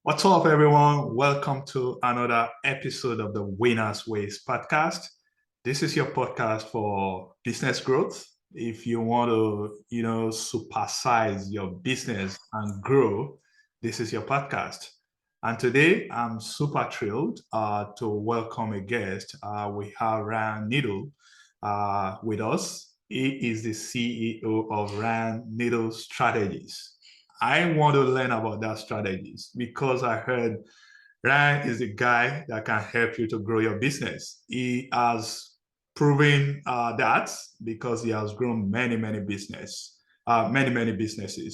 What's up, everyone? Welcome to another episode of the Winners Ways podcast. This is your podcast for business growth. If you want to, supersize your business and grow, this is your podcast. And today, I'm super thrilled to welcome a guest. We have Ryan Niddel with us. He is the CEO of Ryan Niddel Strategies. I want to learn about that strategies because I heard Ryan is a guy that can help you to grow your business. He has proven that because he has grown many businesses.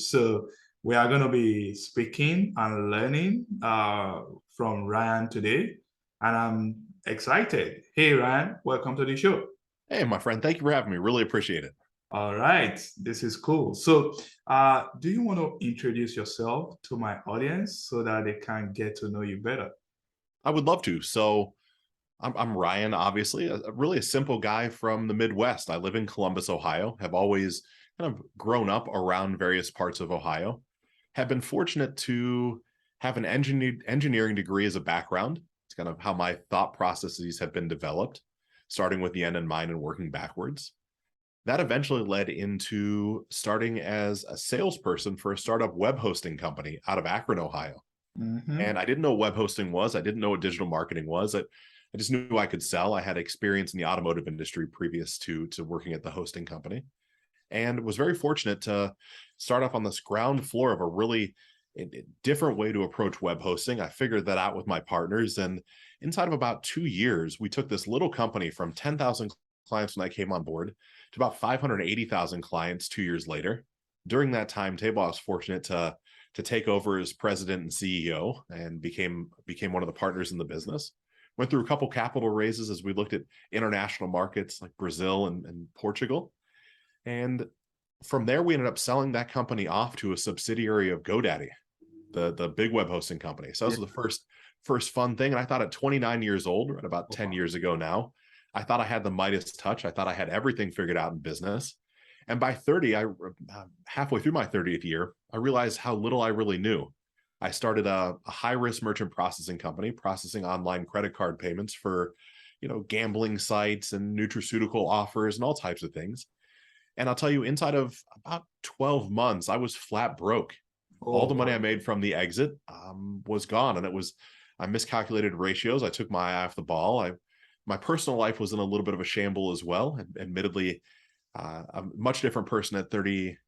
So we are going to be speaking and learning from Ryan today, and I'm excited. Hey, Ryan, welcome to the show. Hey, my friend, thank you for having me. Really appreciate it. All right, this is cool. So, do you want to introduce yourself to my audience so that they can get to know you better? I would love to. So I'm Ryan, obviously, really a simple guy from the Midwest. I live in Columbus, Ohio, have always kind of grown up around various parts of Ohio, have been fortunate to have an engineering degree as a background. It's kind of how my thought processes have been developed, starting with the end in mind and working backwards. That eventually led into starting as a salesperson for a startup web hosting company out of Akron, Ohio. And I didn't know what web hosting was. I didn't know what digital marketing was. I just knew I could sell. I had experience in the automotive industry previous to working at the hosting company, and was very fortunate to start off on this ground floor of a really different way to approach web hosting. I figured that out with my partners, and inside of about 2 years, we took this little company from 10,000 clients when I came on board to about 580,000 clients 2 years later. During that timetable, I was fortunate to take over as president and CEO and became one of the partners in the business. Went through a couple capital raises as we looked at international markets like Brazil and Portugal. And from there, we ended up selling that company off to a subsidiary of GoDaddy, the big web hosting company. So that was the first fun thing. And I thought at 29 years old, right about 10 years ago now, I thought I had the Midas touch. I thought I had everything figured out in business. And by 30, halfway through my 30th year, I realized how little I really knew. I started a high-risk merchant processing company, processing online credit card payments for, gambling sites and nutraceutical offers and all types of things. And I'll tell you, inside of about 12 months, I was flat broke. All the money I made from the exit was gone. And I miscalculated ratios. I took my eye off the ball. My personal life was in a little bit of a shamble as well. And admittedly, a much different person at 30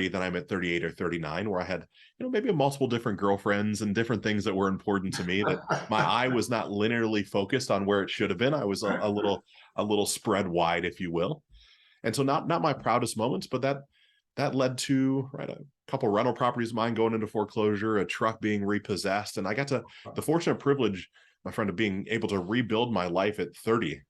than I'm at 38 or 39, where I had, maybe multiple different girlfriends and different things that were important to me, that my eye was not linearly focused on where it should have been. I was a little spread wide, if you will. And so not my proudest moments, but that led to a couple rental properties of mine going into foreclosure, a truck being repossessed. And I got the fortunate privilege, my friend, of being able to rebuild my life at 30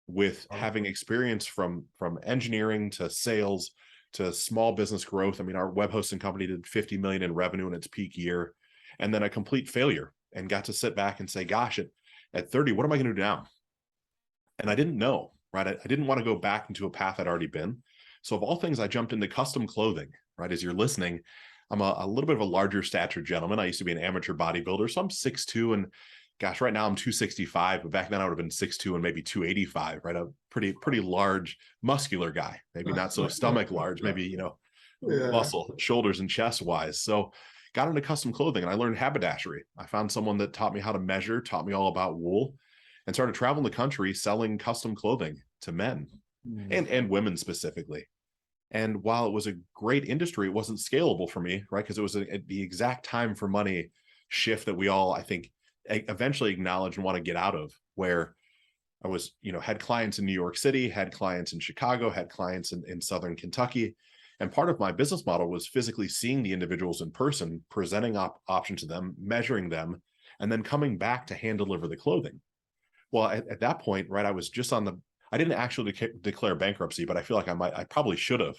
with having experience from engineering to sales to small business growth. I mean, our web hosting company did 50 million in revenue in its peak year, and then a complete failure, and got to sit back and say, gosh, at 30, what am I going to do now? And I didn't know, right? I didn't want to go back into a path I'd already been. So of all things, I jumped into custom clothing, right? As you're listening, I'm a little bit of a larger stature gentleman. I used to be an amateur bodybuilder, so I'm 6'2", and gosh, right now I'm 265, but back then I would have been 6'2" and maybe 285, right? A pretty large, muscular guy, maybe not so stomach large, maybe, muscle, shoulders and chest wise. So got into custom clothing, and I learned haberdashery. I found someone that taught me how to measure, taught me all about wool, and started traveling the country selling custom clothing to men and women specifically. And while it was a great industry, it wasn't scalable for me, right? Because it was the exact time for money shift that we all, I think, eventually acknowledge and want to get out of, where I was, had clients in New York City, had clients in Chicago, had clients in Southern Kentucky. And part of my business model was physically seeing the individuals in person, presenting options to them, measuring them, and then coming back to hand deliver the clothing. Well, at that point, right, I was just I didn't actually declare bankruptcy, but I feel like I probably should have.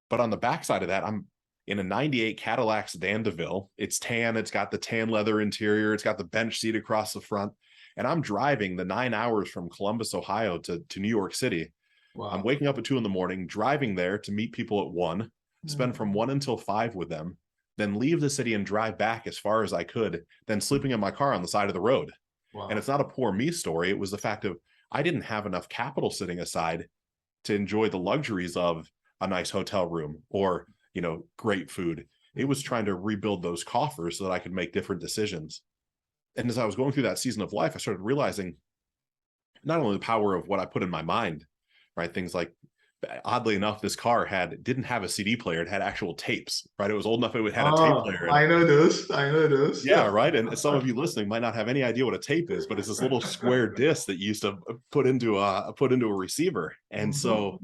But on the backside of that, I'm in a 98 Cadillac sedan DeVille. It's tan. It's got the tan leather interior. It's got the bench seat across the front. And I'm driving the 9 hours from Columbus, Ohio to New York City. Wow. I'm waking up at 2 a.m, driving there to meet people at 1, spend from 1 until 5 with them, then leave the city and drive back as far as I could, then sleeping in my car on the side of the road. And Wow. it's not a poor me story. It was the fact of I didn't have enough capital sitting aside to enjoy the luxuries of a nice hotel room or, great food. It was trying to rebuild those coffers so that I could make different decisions. And as I was going through that season of life, I started realizing not only the power of what I put in my mind, right? Things like, oddly enough, this car didn't have a CD player. It had actual tapes, right? It was old enough it had a tape Oh, player in it. I know those. I know those. Yeah, right. And some of you listening might not have any idea what a tape is, but it's this little square disc that you used to put into a receiver. And so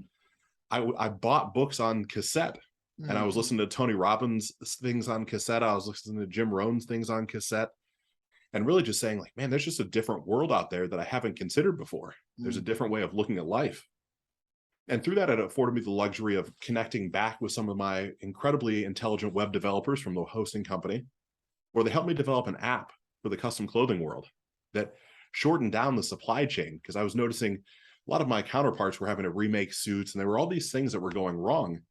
Mhm. I bought books on cassette, and I was Mhm. listening to Tony Robbins things on cassette. I was listening to Jim Rohn's things on cassette, and really just saying, like, man, there's just a different world out there that I haven't considered before. There's a Mhm. different way of looking at life. And through that, it afforded me the luxury of connecting back with some of my incredibly intelligent web developers from the hosting company, where they helped me develop an app for the custom clothing world that shortened down the supply chain, because I was noticing a lot of my counterparts were having to remake suits, and there were all these things that were going wrong.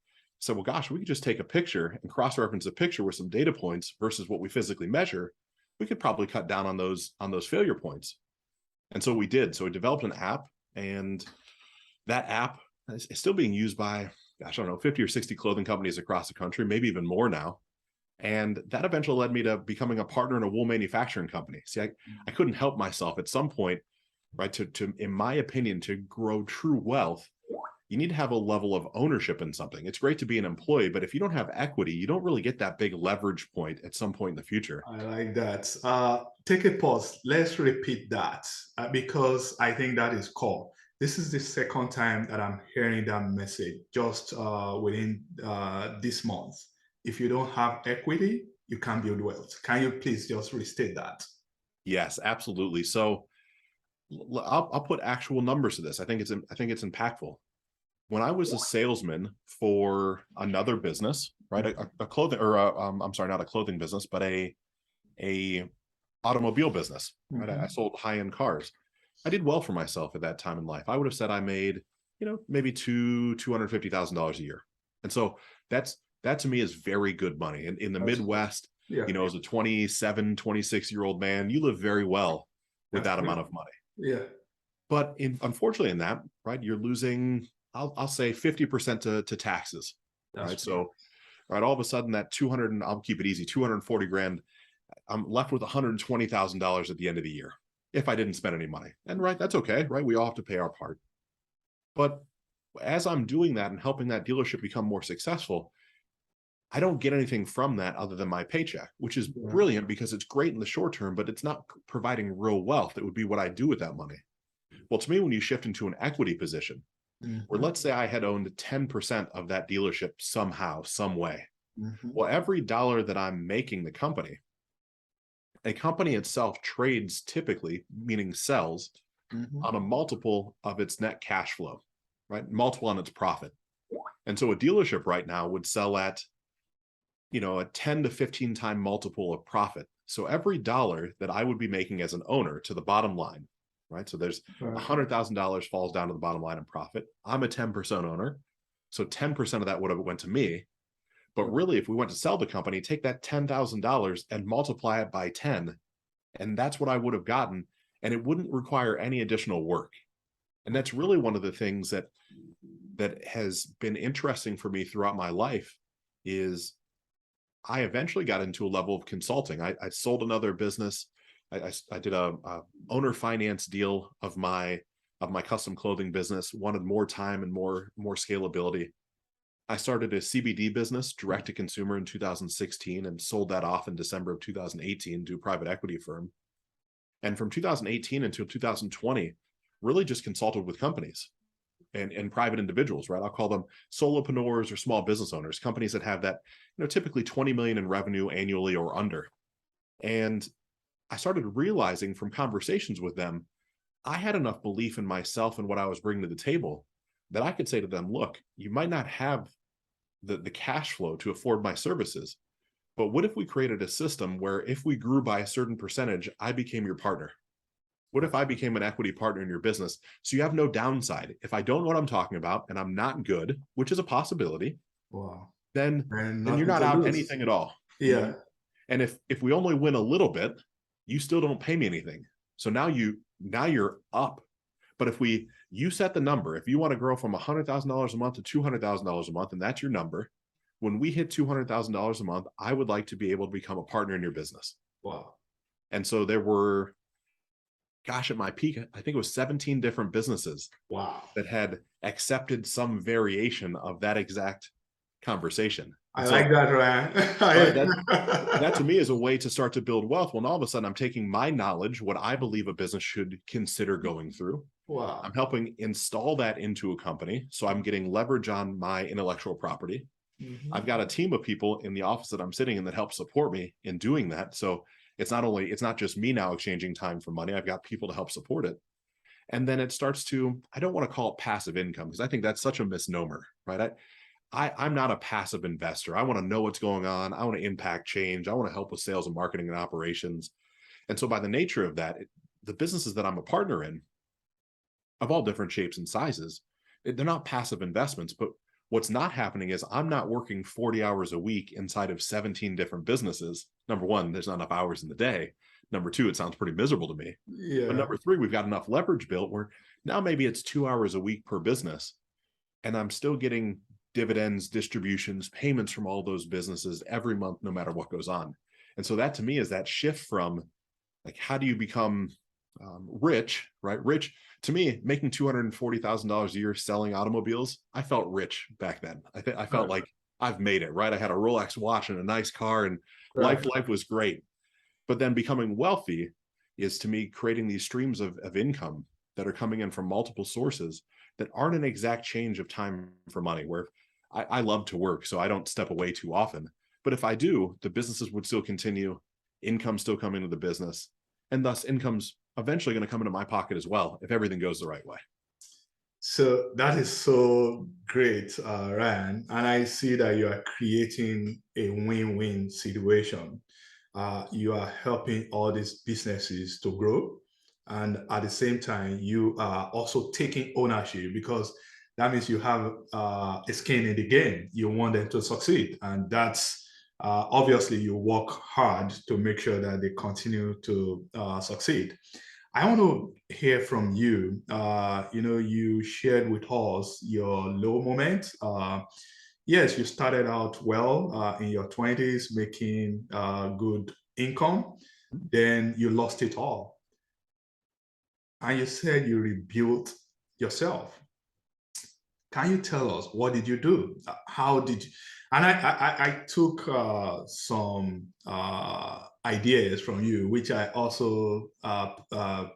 So, well, gosh, we could just take a picture and cross-reference a picture with some data points versus what we physically measure. We could probably cut down on those failure points. And so we did. So we developed an app, and that app is still being used by, gosh, I don't know, 50 or 60 clothing companies across the country, maybe even more now. And that eventually led me to becoming a partner in a wool manufacturing company. See, I couldn't help myself at some point, right? To in my opinion, to grow true wealth, you need to have a level of ownership in something. It's great to be an employee, but if you don't have equity, you don't really get that big leverage point at some point in the future. I like that. Take a pause. Let's repeat that because I think that is core. This is the second time that I'm hearing that message just within this month. If you don't have equity, you can't build wealth. Can you please just restate that? Yes, absolutely. So I'll put actual numbers to this. I think it's impactful. When I was a salesman for another business, right, a clothing or I'm sorry, not a clothing business, but a automobile business, right? I Mhm. sold high end cars. I did well for myself at that time in life. I would have said I made, maybe $250,000 a year, and so that to me is very good money. In the That's, Midwest, yeah, as a 27, 26-year-old man, you live very well with that's that good. amount of money. Yeah, But unfortunately, in that, right, you're losing, I'll say 50% to taxes, that's right? true. So, right, all of a sudden that 200, and I'll keep it easy, 240 grand, I'm left with $120,000 at the end of the year if I didn't spend any money. And right, that's okay, right? We all have to pay our part. But as I'm doing that and helping that dealership become more successful, I don't get anything from that other than my paycheck, which is Yeah. brilliant because it's great in the short term, but it's not providing real wealth. It would be what I do with that money. Well, to me, when you shift into an equity position, where Mhm. let's say I had owned 10% of that dealership somehow, some way. Mhm. Well, every dollar that I'm making the company, a company itself trades typically, meaning sells, Mhm. on a multiple of its net cash flow, right? Multiple on its profit. And so a dealership right now would sell at, a 10 to 15 time multiple of profit. So every dollar that I would be making as an owner to the bottom line, right? So there's Right. $100,000 falls down to the bottom line in profit. I'm a 10% owner. So 10% of that would have went to me. But really, if we went to sell the company, take that $10,000 and multiply it by 10, and that's what I would have gotten. And it wouldn't require any additional work. And that's really one of the things that has been interesting for me throughout my life is I eventually got into a level of consulting. I sold another business. I did a owner finance deal of my custom clothing business. Wanted more time and more scalability. I started a CBD business, direct to consumer, in 2016, and sold that off in December of 2018 to a private equity firm. And from 2018 until 2020, really just consulted with companies and private individuals, right? I'll call them solopreneurs or small business owners, companies that have that, typically 20 million in revenue annually or under. And I started realizing from conversations with them, I had enough belief in myself and what I was bringing to the table that I could say to them, look, you might not have the cash flow to afford my services, but what if we created a system where if we grew by a certain percentage, I became your partner? What if I became an equity partner in your business? So you have no downside. If I don't know what I'm talking about and I'm not good, which is a possibility, Wow. then And you're nothing not to out lose. anything at all. Yeah. And if we only win a little bit, you still don't pay me anything. So now you're up. But if you set the number, if you want to grow from $100,000 a month to $200,000 a month, and that's your number, when we hit $200,000 a month, I would like to be able to become a partner in your business. Wow. And so there were, gosh, at my peak, I think it was 17 different businesses Wow. that had accepted some variation of that exact conversation. I And like so, that, Ryan. right, that to me is a way to start to build wealth. When all of a sudden I'm taking my knowledge, what I believe a business should consider going through, Wow. I'm helping install that into a company. So I'm getting leverage on my intellectual property. Mm-hmm. I've got a team of people in the office that I'm sitting in that help support me in doing that. So it's not just me now exchanging time for money. I've got people to help support it. And then it starts to, I don't want to call it passive income because I think that's such a misnomer, right? I'm not a passive investor. I want to know what's going on. I want to impact change. I want to help with sales and marketing and operations. And so by the nature of that, the businesses that I'm a partner in, of all different shapes and sizes, they're not passive investments. But what's not happening is I'm not working 40 hours a week inside of 17 different businesses. Number one, there's not enough hours in the day. Number two, it sounds pretty miserable to me. But Yeah. number three, we've got enough leverage built where now maybe it's 2 hours a week per business, and I'm still getting dividends, distributions, payments from all those businesses every month, no matter what goes on. And so that to me is that shift from like, how do you become rich, right? Rich to me, making $240,000 a year selling automobiles, I felt rich back then. I felt like I've made it, right? I had a Rolex watch and a nice car, and Right. life was great. But then becoming wealthy is to me creating these streams of income that are coming in from multiple sources that aren't an exact change of time for money, where I love to work, so I don't step away too often. But if I do, the businesses would still continue, income still coming into the business, and thus income's eventually going to come into my pocket as well if everything goes the right way. So that is so great, Ryan. And I see that you are creating a win-win situation. You are helping all these businesses to grow. And at the same time, you are also taking ownership, because that means you have a skin in the game. You want them to succeed. And that's obviously you work hard to make sure that they continue to succeed. I want to hear from you. You shared with us your low moment. Yes, you started out well in your 20s, making good income. Then you lost it all. And you said you rebuilt yourself. Can you tell us, what did you do? How did you? And I took some ideas from you, which I also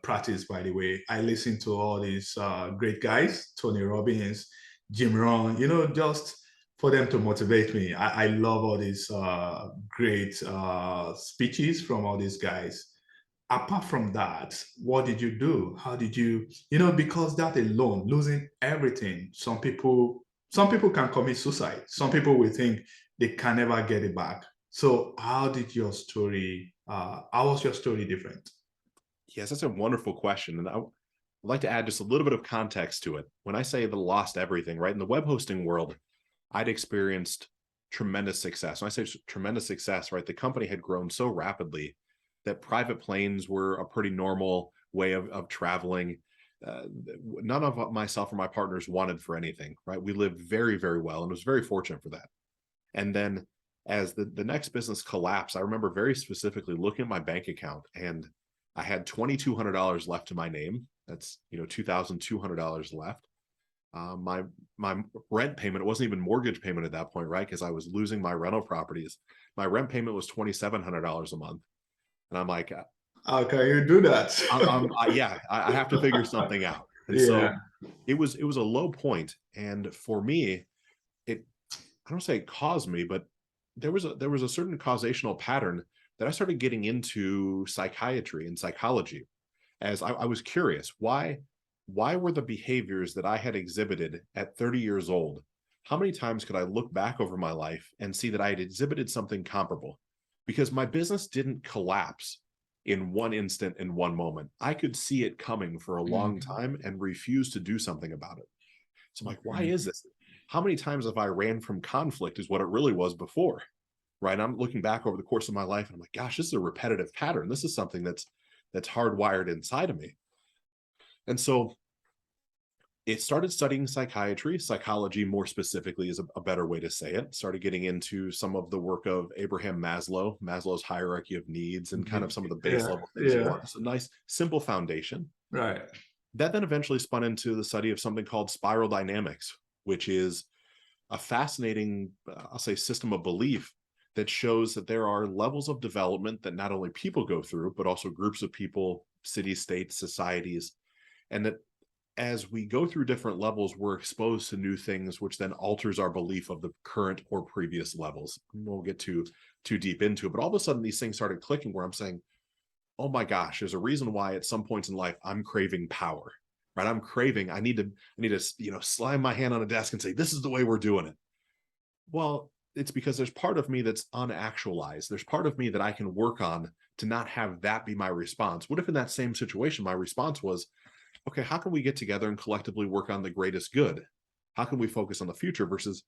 practice, by the way. I listen to all these great guys, Tony Robbins, Jim Rohn, just for them to motivate me. I love all these great speeches from all these guys. Apart from that, what did you do? How did you, because that alone, losing everything, some people can commit suicide. Some people will think they can never get it back. So how was your story different? Yes, that's a wonderful question. And I'd like to add just a little bit of context to it. When I say the lost everything, right? In the web hosting world, I'd experienced tremendous success. When I say tremendous success, right? The company had grown so rapidly that private planes were a pretty normal way of traveling. None of myself or my partners wanted for anything, right? We lived very, very well and was very fortunate for that. And then as the next business collapsed, I remember very specifically looking at my bank account, and I had $2,200 left to my name. That's $2,200 left. My rent payment, it wasn't even mortgage payment at that point, right? Because I was losing my rental properties. My rent payment was $2,700 a month, and I'm like, How can you do that? I have to figure something out. And Yeah. so it was a low point, and for me, it I don't say it caused me, but there was a certain causational pattern that I started getting into psychiatry and psychology, as I was curious why were the behaviors that I had exhibited at 30 years old, how many times could I look back over my life and see that I had exhibited something comparable? Because my business didn't collapse in one instant, in one moment. I could see it coming for a long Mhm. time and refuse to do something about it. So I'm like, why Mhm. is this? How many times have I ran from conflict is what it really was before, right? I'm looking back over the course of my life and I'm like, gosh, this is a repetitive pattern. This is something that's hardwired inside of me. And so it started studying psychology more specifically is a better way to say it. Started getting into some of the work of Abraham Maslow's hierarchy of needs, and kind of some of the base Yeah, level things you yeah, want. It's a nice, simple foundation. right. That then eventually spun into the study of something called spiral dynamics, which is a fascinating, I'll say, system of belief that shows that there are levels of development that not only people go through, but also groups of people, cities, states, societies, and that as we go through different levels, we're exposed to new things, which then alters our belief of the current or previous levels. We won't get too deep into it, but all of a sudden these things started clicking where I'm saying, oh my gosh, there's a reason why at some points in life I'm craving power, right? I need to slam my hand on a desk and say, this is the way we're doing it. Well, it's because there's part of me that's unactualized. There's part of me that I can work on to not have that be my response. What if in that same situation, my response was, okay, how can we get together and collectively work on the greatest good? How can we focus on the future versus,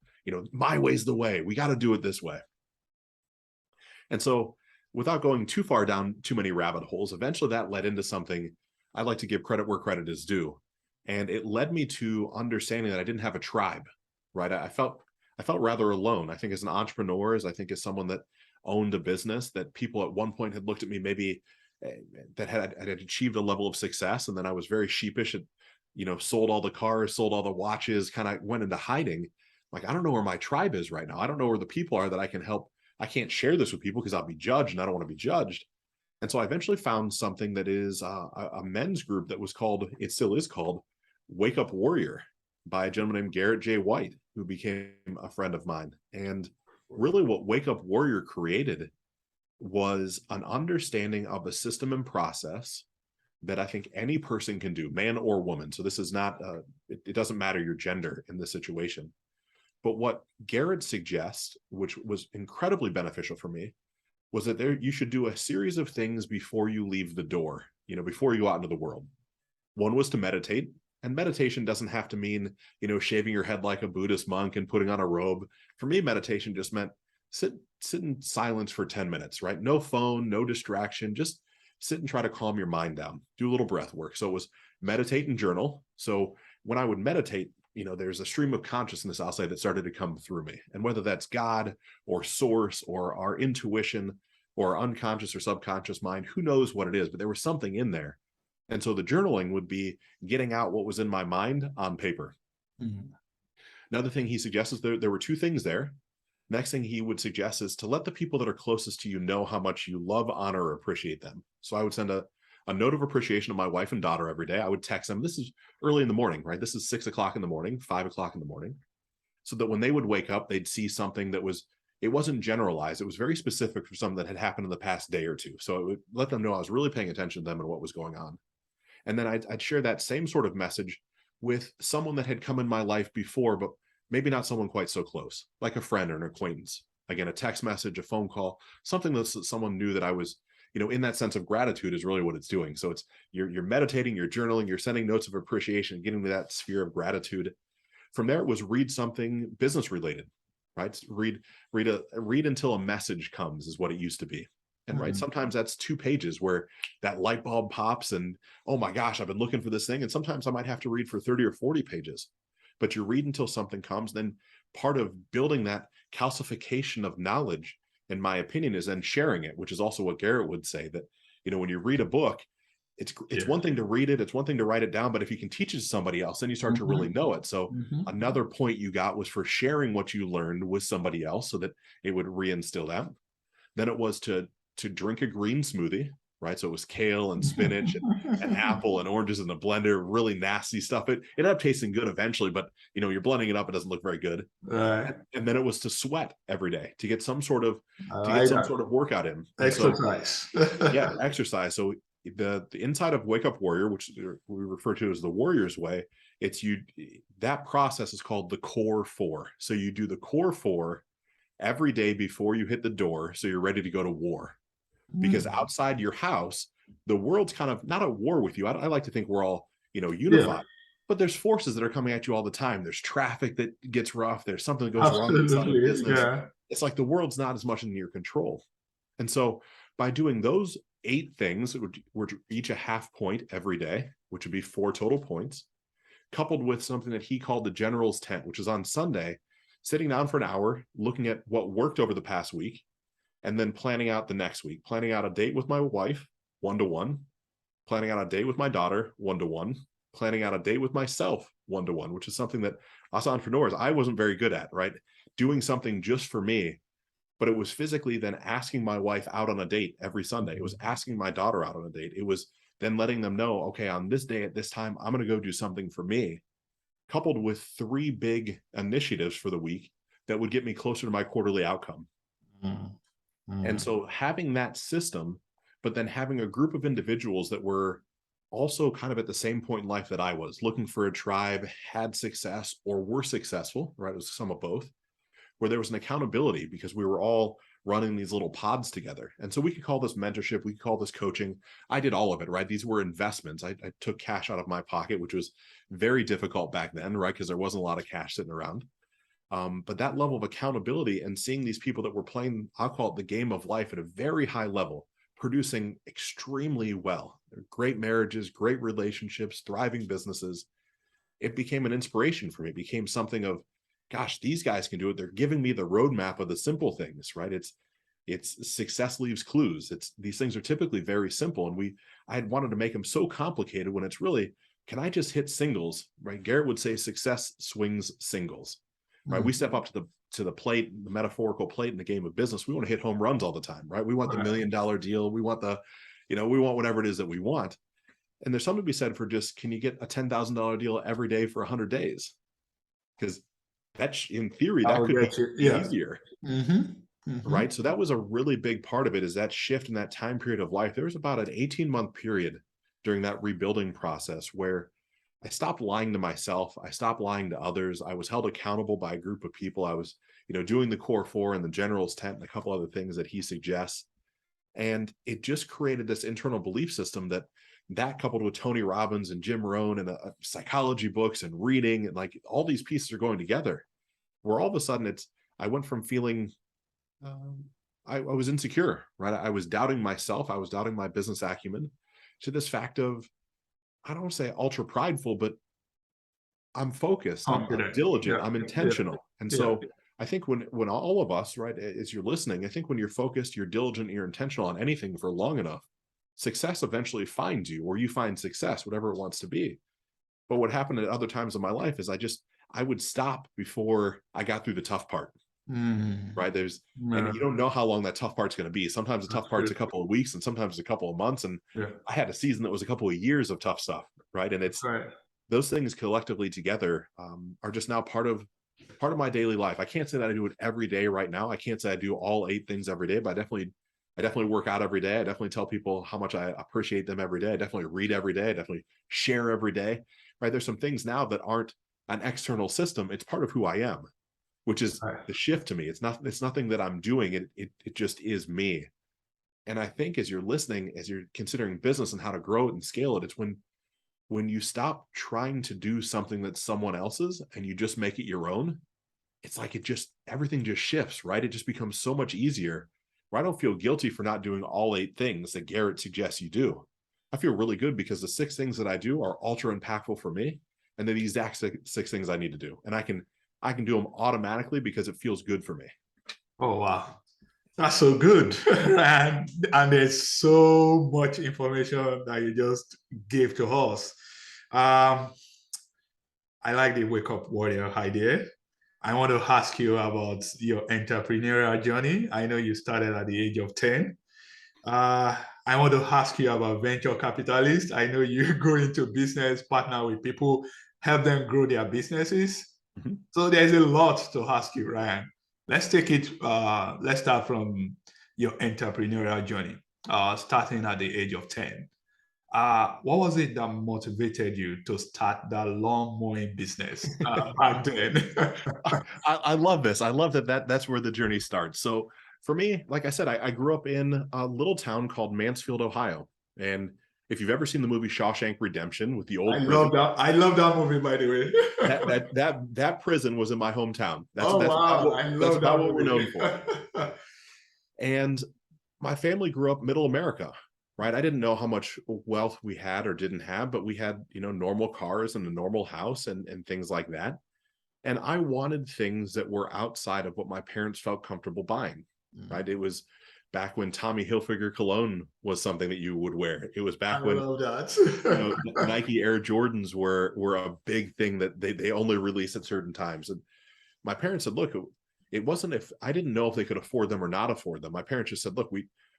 my way's the way. We got to do it this way. And so without going too far down too many rabbit holes, eventually that led into something I like to give credit where credit is due. And it led me to understanding that I didn't have a tribe, right? I felt rather alone. I think as an entrepreneur, as someone that owned a business, that people at one point had looked at me maybe that had achieved a level of success, and then I was very sheepish and sold all the cars, sold all the watches, kind of went into hiding. Like, I don't know where my tribe is right now. I don't know where the people are that I can help. I can't share this with people because I'll be judged, and I don't want to be judged. And so I eventually found something that is a men's group that was called, it still is called, Wake Up Warrior, by a gentleman named Garrett J. White, who became a friend of mine. And really what Wake Up Warrior created was an understanding of a system and process that I think any person can do, man or woman. So this is not, it doesn't matter your gender in this situation. But what Garrett suggests, which was incredibly beneficial for me, was that you should do a series of things before you leave the door, before you go out into the world. One was to meditate. And meditation doesn't have to mean, shaving your head like a Buddhist monk and putting on a robe. For me, meditation just meant sit in silence for 10 minutes, right? No phone, no distraction, just sit and try to calm your mind down, do a little breath work. So it was meditate and journal. So when I would meditate, there's a stream of consciousness, I'll say, that started to come through me. And whether that's God or source or our intuition or unconscious or subconscious mind, who knows what it is, but there was something in there. And so the journaling would be getting out what was in my mind on paper. Mm-hmm. Another thing he suggests is there were two things there. Next thing he would suggest is to let the people that are closest to you know how much you love, honor, or appreciate them. So I would send a note of appreciation to my wife and daughter every day. I would text them. This is early in the morning, right? This is 6 o'clock in the morning, 5 o'clock in the morning. So that when they would wake up, they'd see something that it wasn't generalized. It was very specific for something that had happened in the past day or two. So it would let them know I was really paying attention to them and what was going on. And then I'd share that same sort of message with someone that had come in my life before, but maybe not someone quite so close, like a friend or an acquaintance. Again, a text message, a phone call, something that someone knew that I was, in that sense of gratitude is really what it's doing. So it's you're meditating, you're journaling, you're sending notes of appreciation, getting to that sphere of gratitude. From there, it was read something business related, right? Read until a message comes is what it used to be. And right, sometimes that's 2 pages where that light bulb pops and, oh my gosh, I've been looking for this thing. And sometimes I might have to read for 30 or 40 pages, but you read until something comes. Then part of building that calcification of knowledge, in my opinion, is then sharing it, which is also what Garrett would say, that, when you read a book, it's one thing to read it, it's one thing to write it down, but if you can teach it to somebody else, then you start to really know it. So another point you got was for sharing what you learned with somebody else so that it would reinstill that. Then it was to drink a green smoothie, right? So it was kale and spinach and apple and oranges in the blender, really nasty stuff. It ended up tasting good eventually, but you're blending it up, it doesn't look very good. And then it was to sweat every day, to get some sort of workout in. Exercise. Yeah, exercise. So the inside of Wake Up Warrior, which we refer to as the Warrior's Way, that process is called the Core 4. So you do the Core 4 every day before you hit the door, so you're ready to go to war. Because outside your house, the world's kind of not at war with you. I like to think we're all, unified, but there's forces that are coming at you all the time. There's traffic that gets rough. There's something that goes wrong inside of business. it's like the world's not as much in your control. And so by doing those 8 things, which each a half point every day, which would be 4 total points, coupled with something that he called the general's tent, which is on Sunday, sitting down for an hour, looking at what worked over the past week, and then planning out the next week, planning out a date with my wife, 1-to-1, planning out a date with my daughter, 1-to-1, planning out a date with myself, 1-to-1, which is something that us entrepreneurs, I wasn't very good at, right? Doing something just for me, but it was physically then asking my wife out on a date every Sunday. It was asking my daughter out on a date. It was then letting them know, okay, on this day at this time, I'm going to go do something for me, coupled with 3 big initiatives for the week that would get me closer to my quarterly outcome. And so having that system, but then having a group of individuals that were also kind of at the same point in life that I was, looking for a tribe, had success or were successful, right? It was some of both, where there was an accountability because we were all running these little pods together. And so we could call this mentorship, we could call this coaching. I did all of it, right? These were investments. I took cash out of my pocket, which was very difficult back then, right? Because there wasn't a lot of cash sitting around. But that level of accountability and seeing these people that were playing, I'll call it the game of life at a very high level, producing extremely well, great marriages, great relationships, thriving businesses. It became an inspiration for me. It became something of, gosh, these guys can do it. They're giving me the roadmap of the simple things, right? It's success leaves clues. These things are typically very simple. And I had wanted to make them so complicated when it's really, can I just hit singles, right? Garrett would say success swings singles, right? We step up to the plate, the metaphorical plate in the game of business. We want to hit home runs all the time, right? We want the $1 million deal. We want we want whatever it is that we want. And there's something to be said for just, can you get a $10,000 deal every day for 100 days? Because that's, in theory, that could be easier. Right? So that was a really big part of it, is that shift in that time period of life. There was about an 18-month period during that rebuilding process where I stopped lying to myself. I stopped lying to others. I was held accountable by a group of people. I was, doing the core 4 and the general's tent and a couple other things that he suggests. And it just created this internal belief system that coupled with Tony Robbins and Jim Rohn and psychology books and reading, and like all these pieces are going together, where all of a sudden I went from feeling, I was insecure, right? I was doubting myself. I was doubting my business acumen, to this fact of, I don't want to say ultra prideful, but I'm focused, I'm diligent, I'm intentional. And so I think when all of us, right, as you're listening, I think when you're focused, you're diligent, you're intentional on anything for long enough, success eventually finds you, or you find success, whatever it wants to be. But what happened at other times of my life is I would stop before I got through the tough part. Right. And you don't know how long that tough part's going to be. Sometimes the tough part's a couple of weeks, and sometimes a couple of months. And I had a season that was a couple of years of tough stuff. Right. And those things collectively together are just now part of my daily life. I can't say that I do it every day right now. I can't say I do all 8 things every day, but I definitely work out every day. I definitely tell people how much I appreciate them every day. I definitely read every day. I definitely share every day. Right. There's some things now that aren't an external system. It's part of who I am, which is the shift to me. It's nothing that I'm doing. It just is me. And I think as you're listening, as you're considering business and how to grow it and scale it, it's when you stop trying to do something that's someone else's and you just make it your own. It's like everything just shifts, right? It just becomes so much easier. Where I don't feel guilty for not doing all 8 things that Garrett suggests you do. I feel really good because the 6 things that I do are ultra impactful for me, and they're the exact 6 things I need to do. And I can do them automatically because it feels good for me. Oh, wow. That's so good. and there's so much information that you just gave to us. I like the wake up warrior idea. I want to ask you about your entrepreneurial journey. I know you started at the age of 10. I want to ask you about venture capitalists. I know you go into business, partner with people, help them grow their businesses. So there's a lot to ask you, Ryan. Let's start from your entrepreneurial journey, starting at the age of 10. What was it that motivated you to start that lawn mowing business back then? I love this. I love that's where the journey starts. So for me, like I said, I grew up in a little town called Mansfield, Ohio. And if you've ever seen the movie Shawshank Redemption with the I old love prison, that. I love that movie, by the way. that prison was in my hometown. Oh wow, I That's love about that what we're known movie. for. And my family grew up middle America, right? I didn't know how much wealth we had or didn't have, but we had, normal cars and a normal house and things like that. And I wanted things that were outside of what my parents felt comfortable buying, right? It was back when Tommy Hilfiger cologne was something that you would wear. It was I back when, love that. Nike Air Jordans were a big thing that they only release at certain times. And my parents said, look, it wasn't if I didn't know if they could afford them or not afford them. My parents just said, look,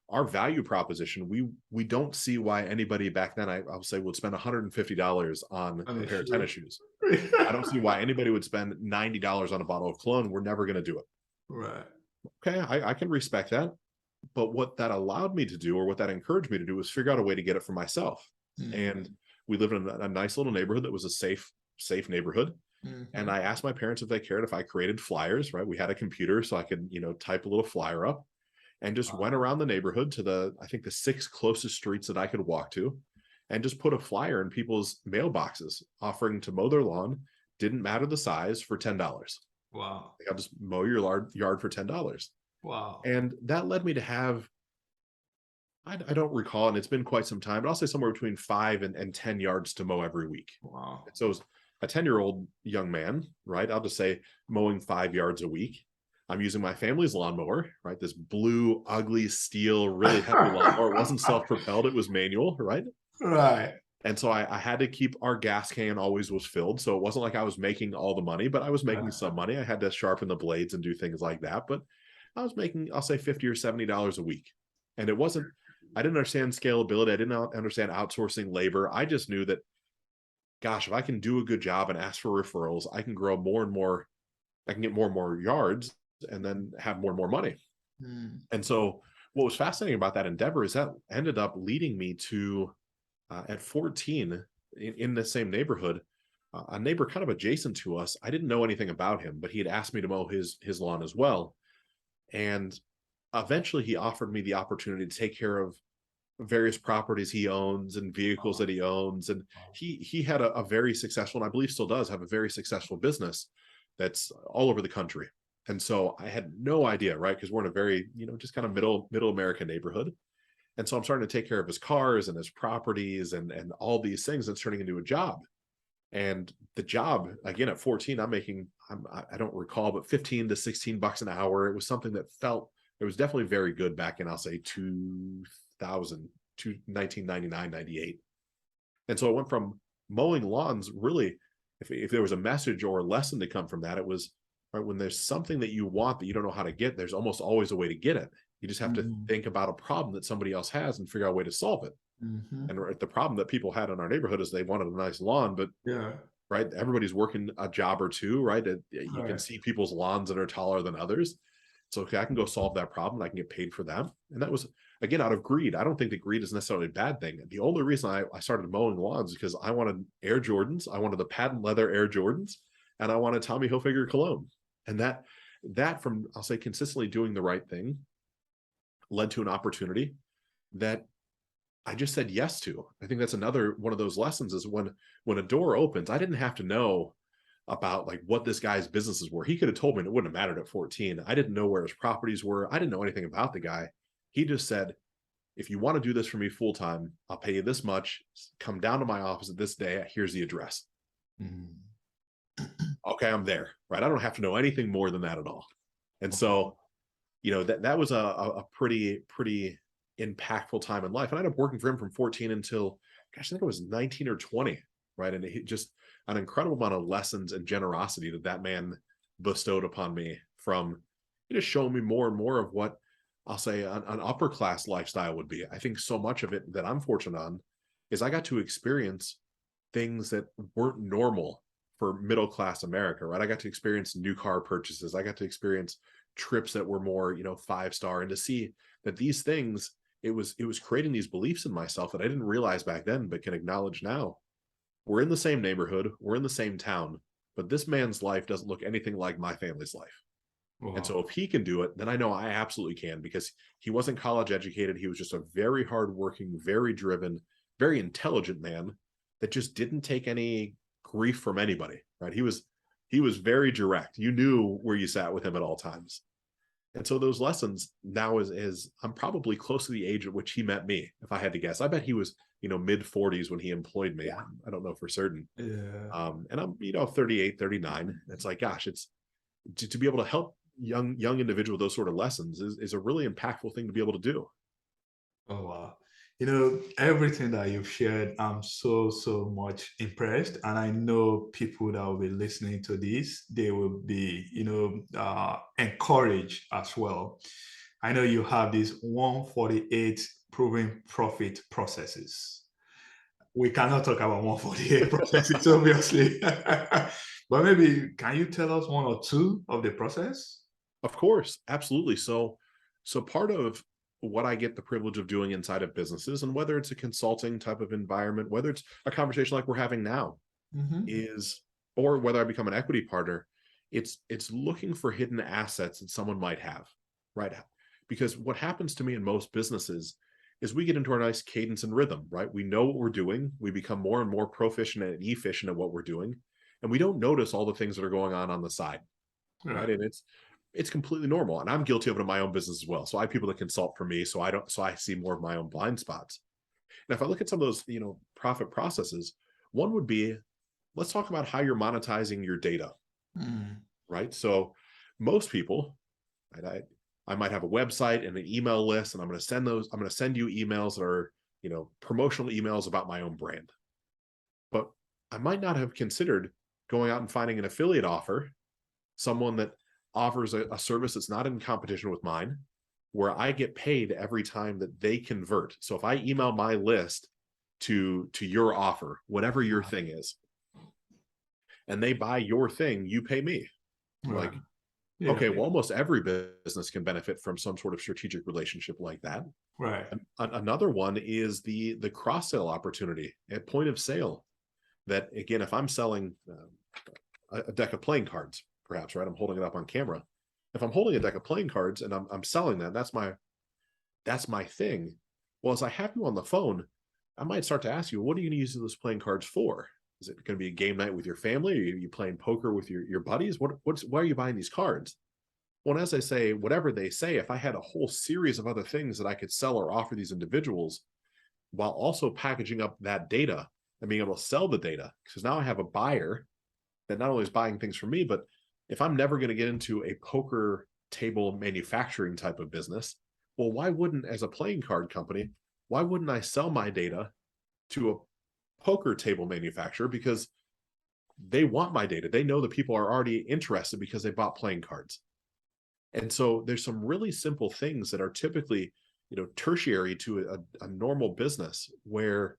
our value proposition, we don't see why anybody back then, I'll say, would spend $150 on a pair of tennis shoes. I don't see why anybody would spend $90 on a bottle of cologne. We're never going to do it. Right. Okay, I can respect that. But what that allowed me to do, or what that encouraged me to do, was figure out a way to get it for myself. And we lived in a nice little neighborhood that was a safe neighborhood. And I asked my parents if they cared if I created flyers, right? We had a computer, so I could, type a little flyer up, and just went around the neighborhood to I think the 6 closest streets that I could walk to, and just put a flyer in people's mailboxes offering to mow their lawn. Didn't matter the size, for $10. Wow. I'll just mow your yard for $10. Wow. And that led me to have, I don't recall, and it's been quite some time, but I'll say somewhere between 5 and 10 yards to mow every week. Wow. So as a 10-year-old young man, right, I'll just say mowing 5 yards a week. I'm using my family's lawnmower, right? This blue, ugly steel, really heavy lawnmower. It wasn't self-propelled, it was manual, right? Right. And so I had to keep, our gas can always was filled. So it wasn't like I was making all the money, but I was making some money. I had to sharpen the blades and do things like that. But I was making, I'll say, $50 or $70 a week. And it wasn't, I didn't understand scalability. I didn't understand outsourcing labor. I just knew that, gosh, if I can do a good job and ask for referrals, I can grow more and more, I can get more and more yards and then have more and more money. And so what was fascinating about that endeavor is that ended up leading me to, at 14, in the same neighborhood, a neighbor kind of adjacent to us. I didn't know anything about him, but he had asked me to mow his lawn as well. And eventually he offered me the opportunity to take care of various properties he owns and vehicles that he owns. And he had a very successful, and I believe still does have a very successful business that's all over the country. And so I had no idea, right? Because we're in a very, just kind of middle American neighborhood. And so I'm starting to take care of his cars and his properties and all these things. That's turning into a job. And the job, again, at 14, I'm making, I don't recall, but 15 to 16 bucks an hour. It was something that it was definitely very good back in, I'll say, 2000 to 1999, 98. And so it went from mowing lawns, really, if there was a message or a lesson to come from that, it was, right, when there's something that you want that you don't know how to get, there's almost always a way to get it. You just have to think about a problem that somebody else has and figure out a way to solve it. And the problem that people had in our neighborhood is they wanted a nice lawn, but right, everybody's working a job or two, right? You can see people's lawns that are taller than others. So, okay, I can go solve that problem. I can get paid for that. And that was, again, out of greed. I don't think that greed is necessarily a bad thing. The only reason I started mowing lawns is because I wanted Air Jordans. I wanted the patent leather Air Jordans, and I wanted Tommy Hilfiger cologne. And that from, I'll say, consistently doing the right thing led to an opportunity that I just said yes to. I think that's another one of those lessons, is when a door opens, I didn't have to know about like what this guy's businesses were. He could have told me, and it wouldn't have mattered at 14. I didn't know where his properties were. I didn't know anything about the guy. He just said, if you want to do this for me full time, I'll pay you this much. Come down to my office at this day. Here's the address. Okay, I'm there, right? I don't have to know anything more than that at all. And so, that was a pretty impactful time in life. And I ended up working for him from 14 until, gosh, I think it was 19 or 20, right? And it just an incredible amount of lessons and generosity that man bestowed upon me, from just showing me more and more of what I'll say an upper class lifestyle would be. I think so much of it that I'm fortunate on is I got to experience things that weren't normal for middle class America, right? I got to experience new car purchases. I got to experience trips that were more, 5-star, and to see that these things, it was creating these beliefs in myself that I didn't realize back then, but can acknowledge now. We're in the same neighborhood, we're in the same town, but this man's life doesn't look anything like my family's life. And so if he can do it, then I know I absolutely can, because he wasn't college educated. He was just a very hardworking, very driven, very intelligent man that just didn't take any grief from anybody, right? He was very direct. You knew where you sat with him at all times. And so those lessons now is I'm probably close to the age at which he met me. If I had to guess, I bet he was, mid 40s when he employed me. I don't know for certain. Yeah. And I'm, 38, 39. It's like, gosh, it's to be able to help young individual those sort of lessons is a really impactful thing to be able to do. Oh wow. Everything that you've shared, I'm so much impressed. And I know people that will be listening to this, they will be, encouraged as well. I know you have these 148 proven profit processes. We cannot talk about 148 processes, obviously. But maybe can you tell us one or two of the process? Of course, absolutely. So part of what I get the privilege of doing inside of businesses, and whether it's a consulting type of environment, whether it's a conversation like we're having now, Mm-hmm. is, or whether I become an equity partner, it's looking for hidden assets that someone might have, right? Because what happens to me in most businesses is we get into our nice cadence and rhythm, right? We know what we're doing, we become more and more proficient and efficient at what we're doing, and we don't notice all the things that are going on the side, right? Right. And it's completely normal, and I'm guilty of it in my own business as well. So I have people that consult for me, so I see more of my own blind spots. And if I look at some of those profit processes, one would be, let's talk about how you're monetizing your data, Mm. right? So most people, right, I might have a website and an email list, and I'm going to send you emails that are promotional emails about my own brand. But I might not have considered going out and finding an affiliate offer, someone that offers a service that's not in competition with mine, where I get paid every time that they convert. So if I email my list to your offer, whatever your thing is, and they buy your thing, you pay me. Right. Like, Yeah. okay, well, almost every business can benefit from some sort of strategic relationship like that. Right. Another one is the cross-sell opportunity at point of sale. That, again, if I'm selling a deck of playing cards, perhaps, right? I'm holding it up on camera. If I'm holding a deck of playing cards and I'm selling that, that's my thing. Well, as I have you on the phone, I might start to ask you, what are you going to use those playing cards for? Is it going to be a game night with your family? Are you playing poker with your buddies? Why are you buying these cards? Well, as I say, whatever they say, if I had a whole series of other things that I could sell or offer these individuals, while also packaging up that data and being able to sell the data, because now I have a buyer that not only is buying things from me, but if I'm never going to get into a poker table manufacturing type of business, well, why wouldn't, as a playing card company, why wouldn't I sell my data to a poker table manufacturer? Because they want my data. They know that people are already interested because they bought playing cards. And so there's some really simple things that are typically, tertiary to a normal business where,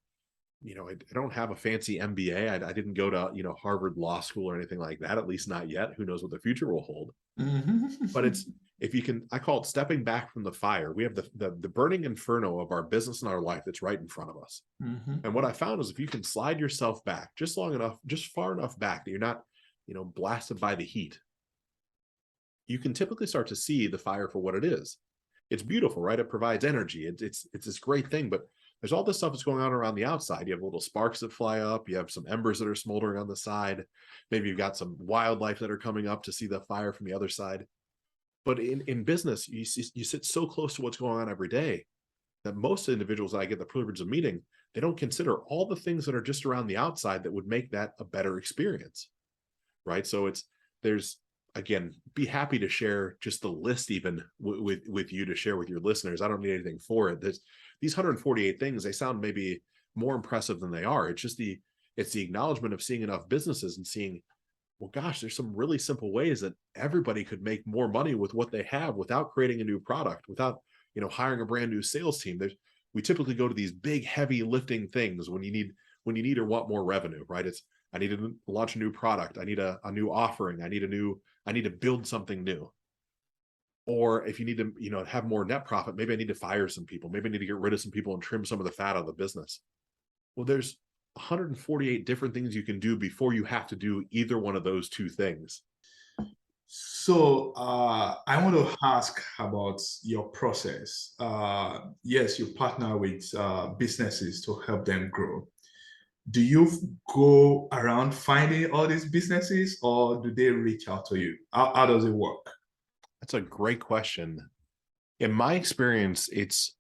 I don't have a fancy MBA. I didn't go to, Harvard Law School or anything like that, at least not yet. Who knows what the future will hold? But Mm-hmm. it's, if you can, I call it stepping back from the fire. We have the burning inferno of our business and our life that's right in front of us. Mm-hmm. And what I found is if you can slide yourself back just long enough, just far enough back that you're not, blasted by the heat, you can typically start to see the fire for what it is. It's beautiful, right? It provides energy. It's this great thing, but there's all this stuff that's going on around the outside. You have little sparks that fly up. You have some embers that are smoldering on the side. Maybe you've got some wildlife that are coming up to see the fire from the other side. But in business, you sit so close to what's going on every day that most individuals that I get the privilege of meeting, they don't consider all the things that are just around the outside that would make that a better experience, right? So there's, again, be happy to share just the list even with you to share with your listeners. I don't need anything for it. These 148 things, they sound maybe more impressive than they are. It's the acknowledgement of seeing enough businesses and seeing, well, gosh, there's some really simple ways that everybody could make more money with what they have without creating a new product, without, hiring a brand new sales team. We typically go to these big, heavy lifting things when you need or want more revenue, right? I need to launch a new product. I need a new offering. I need to build something new. Or if you need to, have more net profit, maybe I need to fire some people. Maybe I need to get rid of some people and trim some of the fat out of the business. Well, there's 148 different things you can do before you have to do either one of those two things. So I want to ask about your process. Yes, you partner with businesses to help them grow. Do you go around finding all these businesses, or do they reach out to you? How does it work? That's a great question. In my experience, it's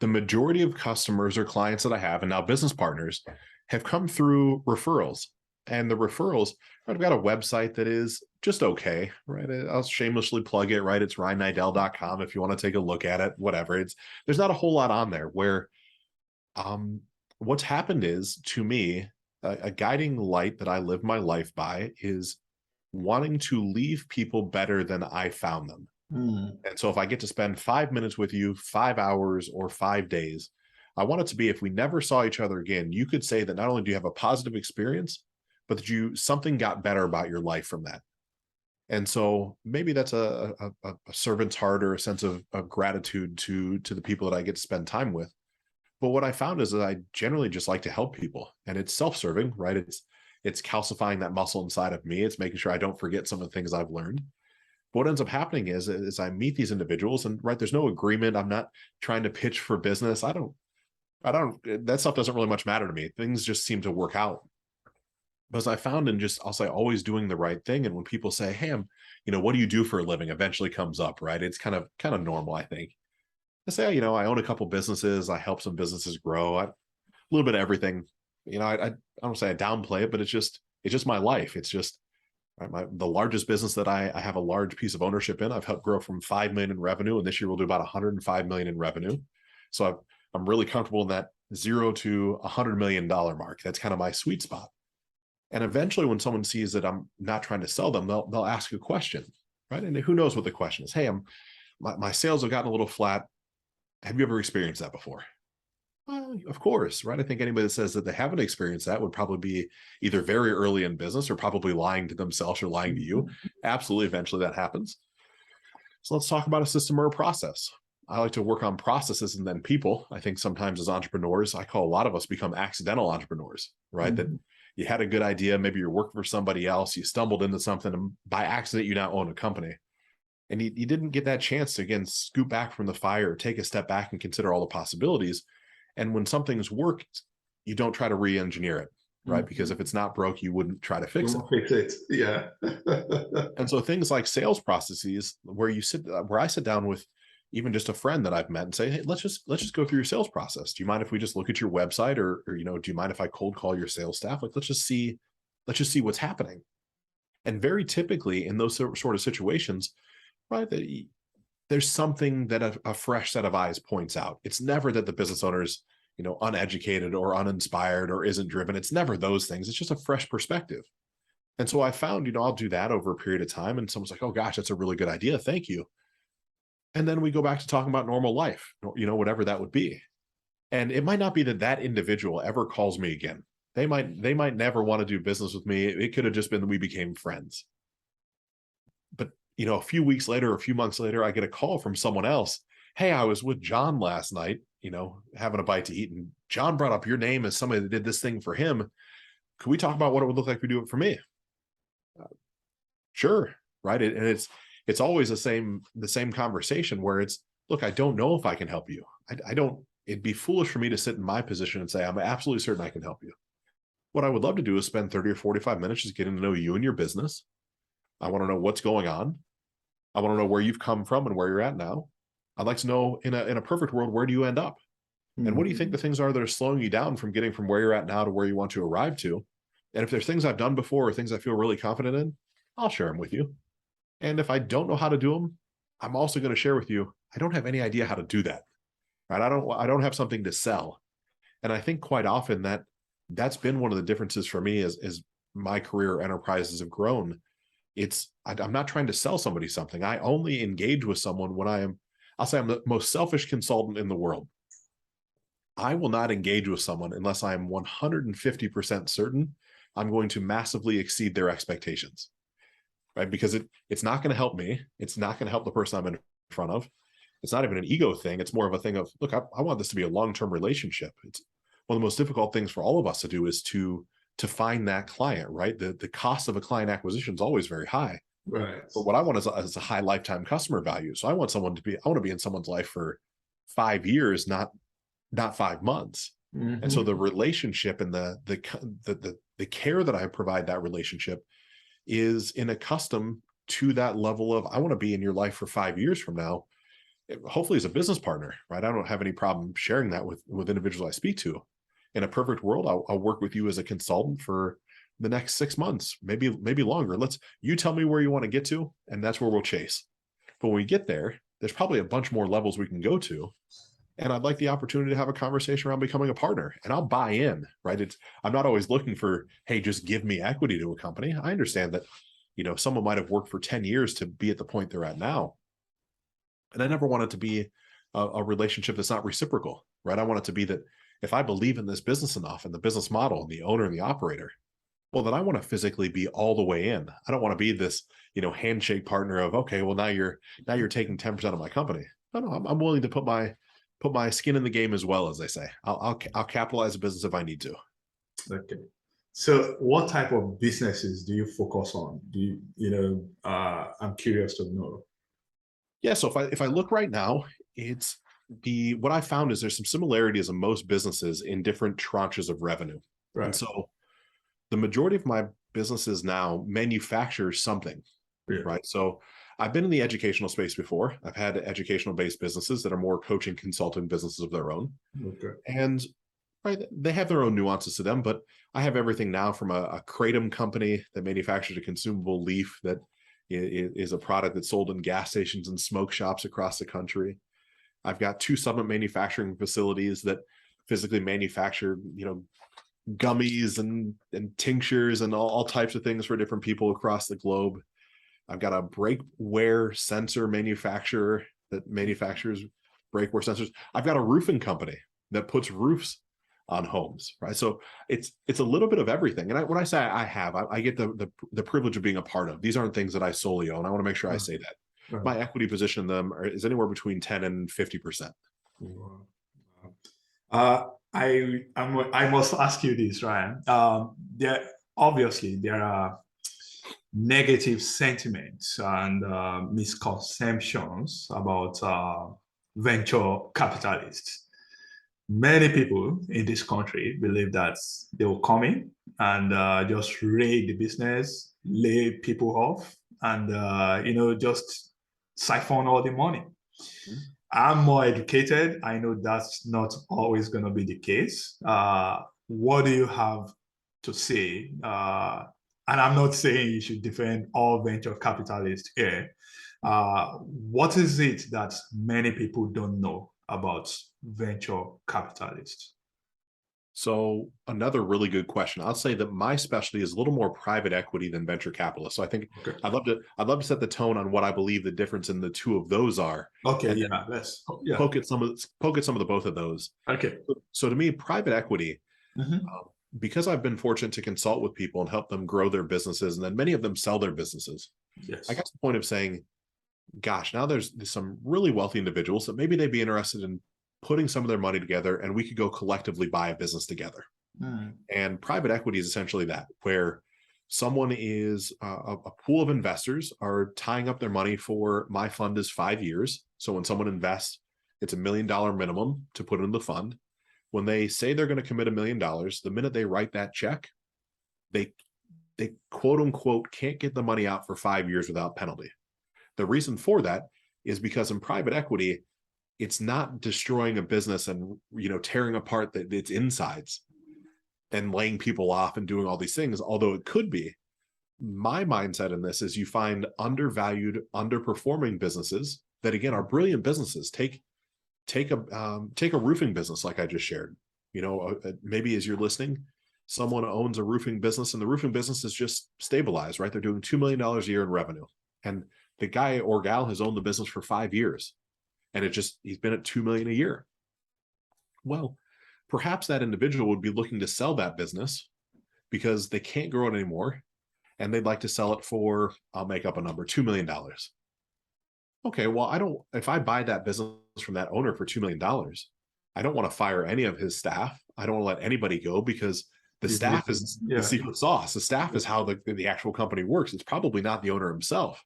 the majority of customers or clients that I have, and now business partners, have come through referrals. And the referrals, right, I've got a website that is just okay, right? I'll shamelessly plug it, right? It's ryanniddel.com if you want to take a look at it, whatever. There's not a whole lot on there where um what's happened is, to me, a guiding light that I live my life by is wanting to leave people better than I found them. Hmm. And so if I get to spend 5 minutes with you, 5 hours, or 5 days, I want it to be, if we never saw each other again, you could say that not only do you have a positive experience, but that something got better about your life from that. And so maybe that's a servant's heart or a sense of gratitude to the people that I get to spend time with. But what I found is that I generally just like to help people, and it's self-serving, right? It's calcifying that muscle inside of me. It's making sure I don't forget some of the things I've learned. But what ends up happening is I meet these individuals, and right, there's no agreement. I'm not trying to pitch for business. That stuff doesn't really much matter to me. Things just seem to work out. But as I found in just, I'll say, always doing the right thing. And when people say, hey, what do you do for a living? Eventually comes up, right? It's kind of normal, I think. I say, I own a couple businesses. I help some businesses grow. A little bit of everything. I don't say I downplay it, but it's just my life. It's just right, the largest business that I have a large piece of ownership in. I've helped grow from 5 million in revenue, and this year we'll do about 105 million in revenue. So I'm really comfortable in that $0 to $100 million mark. That's kind of my sweet spot. And eventually, when someone sees that I'm not trying to sell them, they'll ask a question, right? And who knows what the question is? Hey, my sales have gotten a little flat. Have you ever experienced that before? Well, of course, right? I think anybody that says that they haven't experienced that would probably be either very early in business or probably lying to themselves or lying to you. Absolutely, eventually that happens. So let's talk about a system or a process. I like to work on processes and then people. I think sometimes as entrepreneurs, I call a lot of us become accidental entrepreneurs, right? That you had a good idea, maybe you're working for somebody else, you stumbled into something, and by accident, you now own a company. And you didn't get that chance to, again, scoop back from the fire, take a step back and consider all the possibilities. And when something's worked, you don't try to re-engineer it, right? Because if it's not broke, you wouldn't try to fix it. Fix it. Yeah. And so things like sales processes, where I sit down with even just a friend that I've met and say, hey, let's just go through your sales process. Do you mind if we just look at your website, or do you mind if I cold call your sales staff? Like, let's just see what's happening. And very typically in those sort of situations, right, there's something that a fresh set of eyes points out. It's never that the business owner's uneducated or uninspired or isn't driven. It's never those things. It's just a fresh perspective. And so I found, I'll do that over a period of time, and someone's like, oh gosh, that's a really good idea, thank you. And then we go back to talking about normal life, whatever that would be. And it might not be that individual ever calls me again. They might never want to do business with me. It could have just been that we became friends. But a few weeks later, a few months later, I get a call from someone else. Hey, I was with John last night, having a bite to eat, and John brought up your name as somebody that did this thing for him. Could we talk about what it would look like if we do it for me? Sure, right. And it's always the same conversation where it's, look, I don't know if I can help you. I don't. It'd be foolish for me to sit in my position and say I'm absolutely certain I can help you. What I would love to do is spend 30 or 45 minutes just getting to know you and your business. I want to know what's going on. I want to know where you've come from and where you're at now. I'd like to know, in a perfect world, where do you end up? And what do you think the things are that are slowing you down from getting from where you're at now to where you want to arrive to? And if there's things I've done before or things I feel really confident in, I'll share them with you. And if I don't know how to do them, I'm also going to share with you, I don't have any idea how to do that. Right? I don't have something to sell. And I think quite often that's been one of the differences for me as my career enterprises have grown. I'm not trying to sell somebody something. I only engage with someone when I'll say I'm the most selfish consultant in the world. I will not engage with someone unless I am 150% certain I'm going to massively exceed their expectations, right? Because it's not going to help me. It's not going to help the person I'm in front of. It's not even an ego thing. It's more of a thing of, look, I want this to be a long-term relationship. It's one of the most difficult things for all of us to do is to find that client, right? The cost of a client acquisition is always very high. Right. But what I want is a high lifetime customer value. So I want to be in someone's life for 5 years, not 5 months. And so Mm-hmm. the relationship and the care that I provide that relationship is in a custom to that level of, I want to be in your life for 5 years from now, hopefully as a business partner, right? I don't have any problem sharing that with individuals I speak to. In a perfect world, I'll work with you as a consultant for the next 6 months, maybe longer. You tell me where you want to get to, and that's where we'll chase. But when we get there, there's probably a bunch more levels we can go to. And I'd like the opportunity to have a conversation around becoming a partner, and I'll buy in, right? I'm not always looking for, hey, just give me equity to a company. I understand that, someone might have worked for 10 years to be at the point they're at now. And I never want it to be a relationship that's not reciprocal, right? I want it to be that if I believe in this business enough and the business model and the owner and the operator, well, then I want to physically be all the way in. I don't want to be this, handshake partner of, okay, well, now you're taking 10% of my company. No, I'm willing to put my skin in the game as well, as they say. I'll capitalize a business if I need to. Okay. So what type of businesses do you focus on? I'm curious to know. Yeah. So if I look right now, it's what I found is there's some similarities in most businesses in different tranches of revenue. Right. And so the majority of my businesses now manufacture something, Yeah. right? So I've been in the educational space before. I've had educational based businesses that are more coaching consulting businesses of their own. Okay. And right, they have their own nuances to them, but I have everything now from a kratom company that manufactures a consumable leaf that is a product that's sold in gas stations and smoke shops across the country. I've got 2 supplement manufacturing facilities that physically manufacture, gummies and tinctures and all types of things for different people across the globe. I've got a brake wear sensor manufacturer that manufactures brake wear sensors. I've got a roofing company that puts roofs on homes, right? So it's a little bit of everything. And when I say I get the privilege of being a part of. These aren't things that I solely own. I want to make sure I say that. Right. My equity position in them is anywhere between 10 and 50%. Wow. I must ask you this, Ryan. There are negative sentiments and misconceptions about venture capitalists. Many people in this country believe that they will come in and just raid the business, lay people off, and just siphon all the money. I'm more educated. I know that's not always going to be the case. What do you have to say? And I'm not saying you should defend all venture capitalists here. What is it that many people don't know about venture capitalists? So another really good question. I'll say that my specialty is a little more private equity than venture capitalist. So I think Okay. I'd love to set the tone on what I believe the difference in the two of those are. Okay, and yeah, poke at some of the both of those. Okay. So to me, private equity, because I've been fortunate to consult with people and help them grow their businesses, and then many of them sell their businesses. Yes. I got to the point of saying, gosh, now there's some really wealthy individuals that maybe they'd be interested in putting some of their money together, and we could go collectively buy a business together. And private equity is essentially that, where someone is a pool of investors are tying up their money for, my fund is 5 years. So when someone invests, it's $1 million minimum to put in the fund. When they say they're going to commit $1 million, the minute they write that check, they quote unquote can't get the money out for 5 years without penalty. The reason for that is because in private equity, it's not destroying a business and tearing apart its insides and laying people off and doing all these things, although it could be. My mindset in this is you find undervalued, underperforming businesses that, again, are brilliant businesses. Take a roofing business like I just shared. Maybe as you're listening, someone owns a roofing business and the roofing business is just stabilized, right? They're doing $2 million a year in revenue. And the guy or gal has owned the business for 5 years. And he's been at 2 million a year. Well, perhaps that individual would be looking to sell that business because they can't grow it anymore. And they'd like to sell it for, I'll make up a number, $2 million. Okay, well, if I buy that business from that owner for $2 million, I don't want to fire any of his staff. I don't want to let anybody go because The staff is the secret sauce. The staff is how the actual company works. It's probably not the owner himself.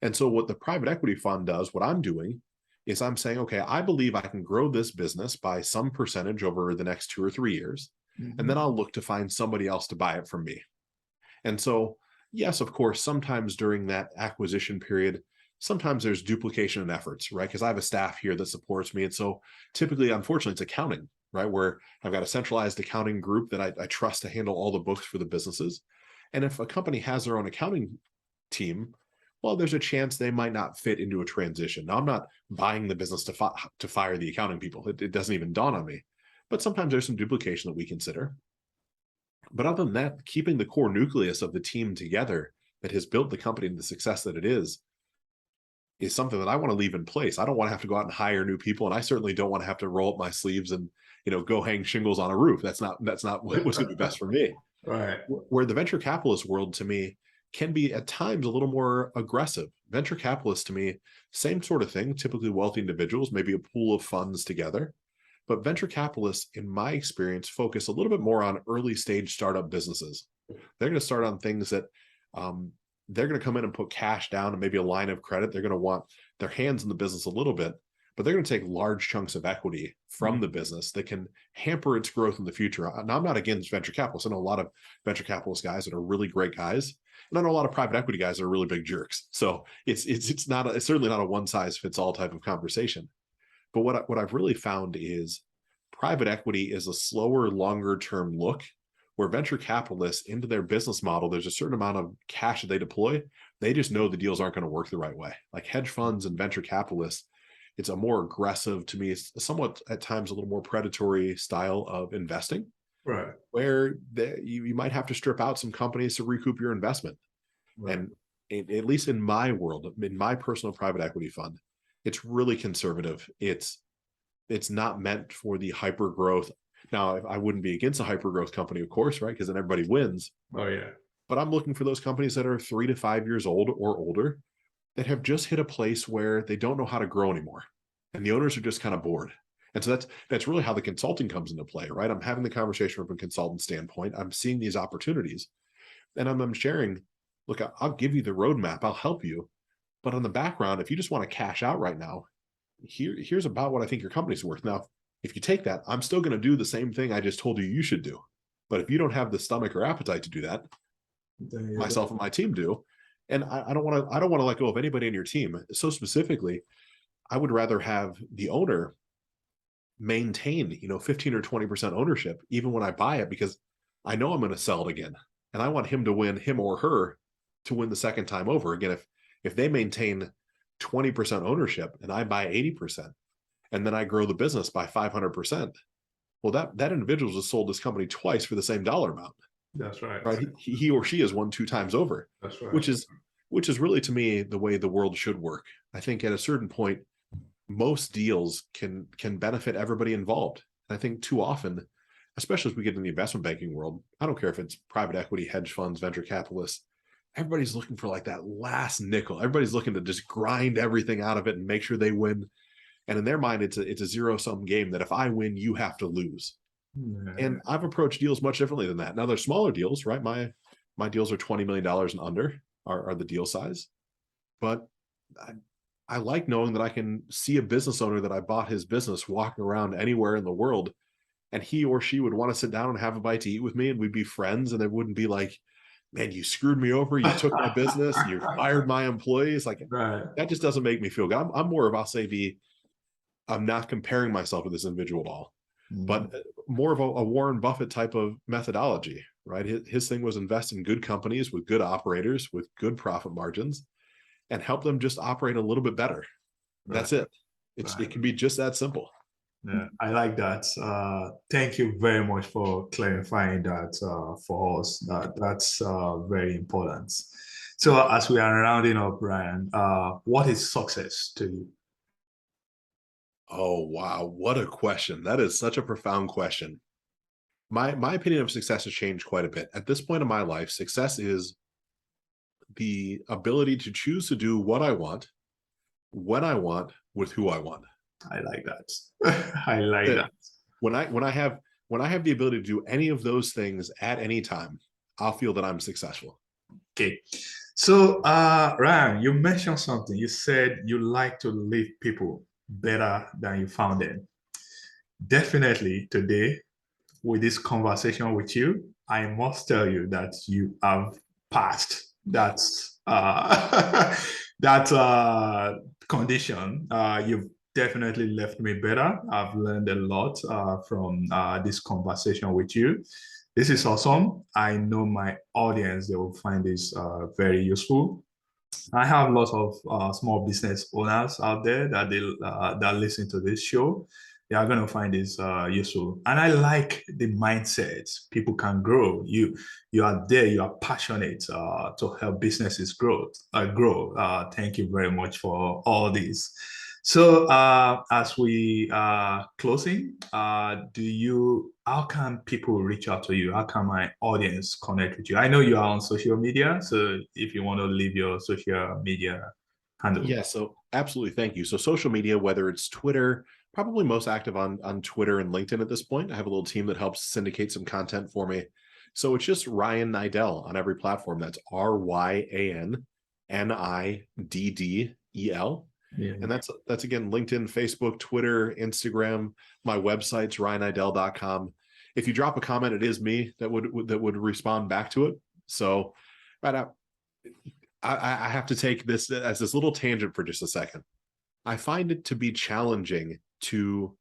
And so what the private equity fund does, what I'm doing is I'm saying, okay, I believe I can grow this business by some percentage over the next 2 or 3 years. And then I'll look to find somebody else to buy it from me. And so, yes, of course, sometimes during that acquisition period, sometimes there's duplication in efforts, right? Because I have a staff here that supports me. And so typically, unfortunately, it's accounting, right? Where I've got a centralized accounting group that I trust to handle all the books for the businesses. And if a company has their own accounting team, well, there's a chance they might not fit into a transition. Now, I'm not buying the business to fire the accounting people. It doesn't even dawn on me. But sometimes there's some duplication that we consider. But other than that, keeping the core nucleus of the team together that has built the company to the success that it is something that I want to leave in place. I don't want to have to go out and hire new people, and I certainly don't want to have to roll up my sleeves and go hang shingles on a roof. That's not what's going to be best for me. Right. Where the venture capitalist world, to me, can be at times a little more aggressive. Venture capitalists, to me, same sort of thing, typically wealthy individuals, maybe a pool of funds together. But venture capitalists, in my experience, focus a little bit more on early stage startup businesses. They're going to start on things that they're going to come in and put cash down and maybe a line of credit. They're going to want their hands in the business a little bit, but they're going to take large chunks of equity from the business that can hamper its growth in the future. Now, I'm not against venture capitalists. I know a lot of venture capitalist guys that are really great guys, and I know a lot of private equity guys that are really big jerks. So it's certainly not a one size fits all type of conversation. But what I've really found is private equity is a slower, longer term look, where venture capitalists into their business model, there's a certain amount of cash that they deploy. They just know the deals aren't going to work the right way. Like hedge funds and venture capitalists, it's a more aggressive, to me, it's somewhat at times a little more predatory style of investing, right? Where you might have to strip out some companies to recoup your investment. Right. And at least in my world, in my personal private equity fund, it's really conservative. It's not meant for the hyper growth. Now, I wouldn't be against a hyper growth company, of course, right? Because then everybody wins. Oh, yeah. But I'm looking for those companies that are 3 to 5 years old or older that have just hit a place where they don't know how to grow anymore. And the owners are just kind of bored. And so that's really how the consulting comes into play, right? I'm having the conversation from a consultant standpoint. I'm seeing these opportunities and I'm sharing, look, I'll give you the roadmap. I'll help you. But on the background, if you just want to cash out right now, here's about what I think your company's worth. Now, if you take that, I'm still going to do the same thing I just told you should do. But if you don't have the stomach or appetite to do that, myself and my team do. And I don't want to let go of anybody in your team. So specifically, I would rather have the owner maintain, 15 or 20% ownership, even when I buy it, because I know I'm going to sell it again. And I want him to win, him or her to win the second time over. Again, if they maintain 20% ownership and I buy 80%, and then I grow the business by 500%, well, that individual just sold this company twice for the same dollar amount. That's right. Right. He or she has won 2 times over. That's right. Which is really, to me, the way the world should work. I think at a certain point, most deals can benefit everybody involved. And I think too often, especially as we get in the investment banking world, I don't care if it's private equity, hedge funds, venture capitalists, everybody's looking for like that last nickel. Everybody's looking to just grind everything out of it and make sure they win. And in their mind, it's a zero-sum game that if I win, you have to lose. And I've approached deals much differently than that. Now, they're smaller deals, right? My deals are $20 million and under are the deal size. But I like knowing that I can see a business owner that I bought his business walking around anywhere in the world, and he or she would want to sit down and have a bite to eat with me, and we'd be friends, and it wouldn't be like, man, you screwed me over, you took my business, you fired my employees. Like, right. That just doesn't make me feel good. I'm more of, I'll say, I'm not comparing myself with this individual at all, but more of a Warren Buffett type of methodology, right? His thing was invest in good companies with good operators, with good profit margins, and help them just operate a little bit better. Right. That's it. It can be just that simple. Yeah, I like that. Thank you very much for clarifying that for us. That's very important. So as we are rounding up, Ryan, what is success to you? Oh, wow. What a question. That is such a profound question. My opinion of success has changed quite a bit. At this point in my life, success is the ability to choose to do what I want, when I want, with who I want. I like that. I like that. When I have When I have the ability to do any of those things at any time, I'll feel that I'm successful. Okay. So, Ryan, you mentioned something. You said you like to leave people better than you found them. Definitely today, with this conversation with you, I must tell you that you have passed that that condition. You've definitely left me better. I've learned a lot from this conversation with you. This is awesome. I know my audience, they will find this very useful. I have lots of small business owners out there that listen to this show. They are going to find this useful, and I like the mindset. People can grow. You are there. You are passionate to help businesses grow. Thank you very much for all this. So as we are closing, how can people reach out to you? How can my audience connect with you? I know you are on social media, so if you want to leave your social media handle. Yeah, so absolutely. Thank you. So social media, whether it's Twitter, probably most active on Twitter and LinkedIn at this point. I have a little team that helps syndicate some content for me. So it's just Ryan Niddel on every platform. That's RyanNiddel. Yeah. And that's again LinkedIn, Facebook, Twitter, Instagram. My website's ryaniddel.com. If you drop a comment, it is me that would respond back to it. So right out, I have to take this as this little tangent for just a second. I find it to be challenging to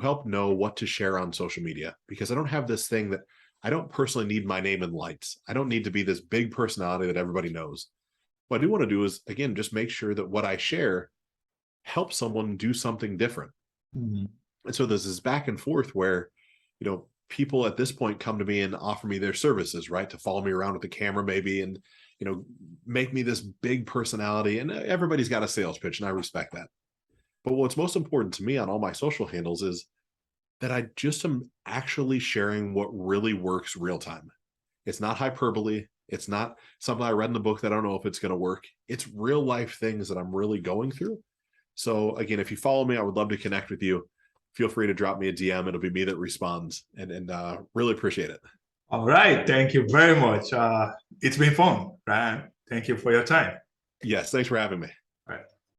help know what to share on social media, because I don't have this thing that I don't personally need my name in lights. I don't need to be this big personality that everybody knows. What I do want to do is, again, just make sure that what I share helps someone do something different. Mm-hmm. And so there's this back and forth where, people at this point come to me and offer me their services, right? To follow me around with the camera maybe, and, make me this big personality. And everybody's got a sales pitch, and I respect that. But what's most important to me on all my social handles is that I just am actually sharing what really works real time. It's not hyperbole. It's not something I read in the book that I don't know if it's going to work. It's real life things that I'm really going through. So again, if you follow me, I would love to connect with you. Feel free to drop me a DM. It'll be me that responds, and really appreciate it. All right. Thank you very much. It's been fun, Ryan. Thank you for your time. Yes. Thanks for having me.